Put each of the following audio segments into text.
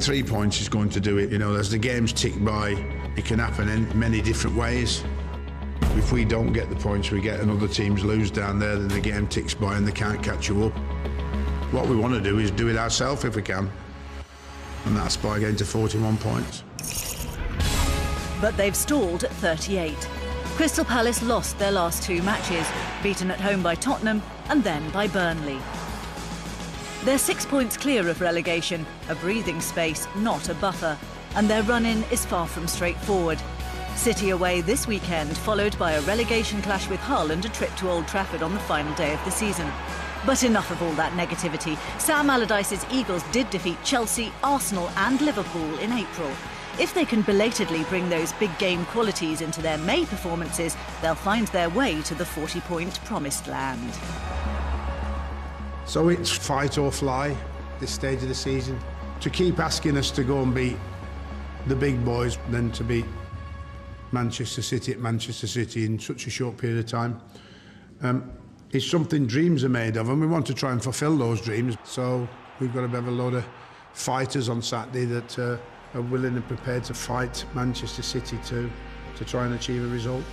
3 points is going to do it. You know, as the games tick by, it can happen in many different ways. If we don't get the points we get and other teams lose down there, then the game ticks by and they can't catch you up. What we want to do is do it ourselves if we can, and that's by getting to 41 points. But they've stalled at 38. Crystal Palace lost their last 2 matches, beaten at home by Tottenham and then by Burnley. They're 6 points clear of relegation, a breathing space, not a buffer, and their run-in is far from straightforward. City away this weekend, followed by a relegation clash with Hull and a trip to Old Trafford on the final day of the season. But enough of all that negativity. Sam Allardyce's Eagles did defeat Chelsea, Arsenal and Liverpool in April. If they can belatedly bring those big game qualities into their May performances, they'll find their way to the 40-point promised land. So it's fight or fly this stage of the season. To keep asking us to go and beat the big boys, then to beat Manchester City at Manchester City in such a short period of time, it's something dreams are made of, and we want to try and fulfil those dreams. So we've got to have a load of fighters on Saturday that are willing and prepared to fight Manchester City to try and achieve a result.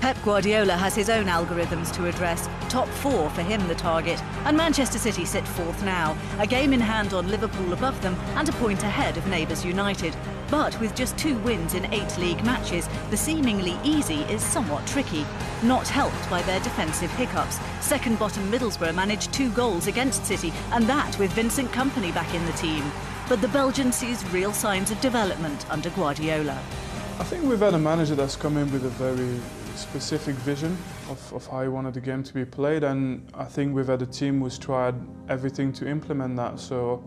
Pep Guardiola has his own algorithms to address. Top 4 for him the target, and Manchester City sit 4th now, a game in hand on Liverpool above them and a point ahead of neighbours United. But with just 2 wins in 8 league matches, the seemingly easy is somewhat tricky, not helped by their defensive hiccups. Second bottom Middlesbrough managed 2 goals against City, and that with Vincent Kompany back in the team. But the Belgian sees real signs of development under Guardiola. I think we've had a manager that's come in with a very specific vision of how he wanted the game to be played, and I think we've had a team who's tried everything to implement that. So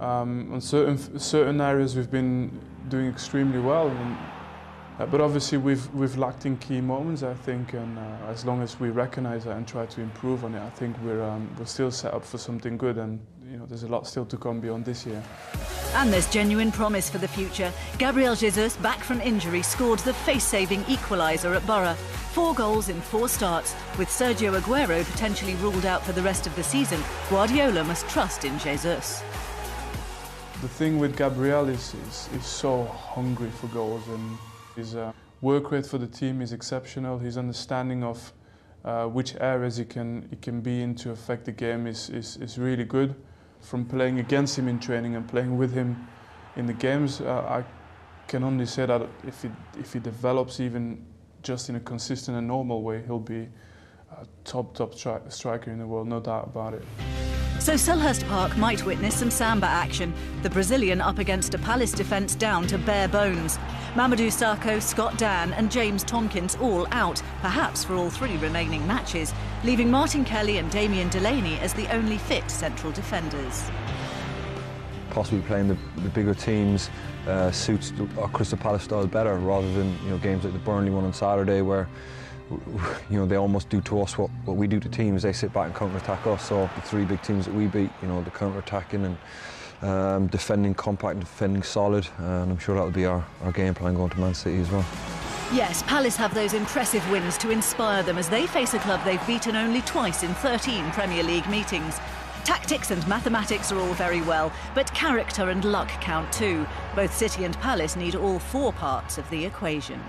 on certain areas we've been doing extremely well, but obviously we've lacked in key moments, I think, and as long as we recognise that and try to improve on it, I think we're still set up for something good, and you know, there's a lot still to come beyond this year. And there's genuine promise for the future. Gabriel Jesus, back from injury, scored the face-saving equaliser at Borough. 4 goals in 4 starts. With Sergio Aguero potentially ruled out for the rest of the season, Guardiola must trust in Jesus. The thing with Gabriel is he's so hungry for goals, and his work rate for the team is exceptional. His understanding of which areas he can be in to affect the game is really good. From playing against him in training and playing with him in the games, I can only say that if he develops even just in a consistent and normal way, he'll be a top striker in the world, no doubt about it. So Selhurst Park might witness some Samba action. The Brazilian up against a Palace defence down to bare bones. Mamadou Sakho, Scott Dan and James Tompkins all out, perhaps for all 3 remaining matches, leaving Martin Kelly and Damien Delaney as the only fit central defenders. Possibly playing the bigger teams suits our Crystal Palace style better, rather than games like the Burnley one on Saturday where they almost do to us what we do to teams. They sit back and counter-attack us. So the 3 big teams that we beat, the counter-attacking and defending compact and defending solid, and I'm sure that'll be our game plan going to Man City as well. Yes, Palace have those impressive wins to inspire them as they face a club they've beaten only twice in 13 Premier League meetings. Tactics and mathematics are all very well, but character and luck count too. Both City and Palace need all 4 parts of the equation.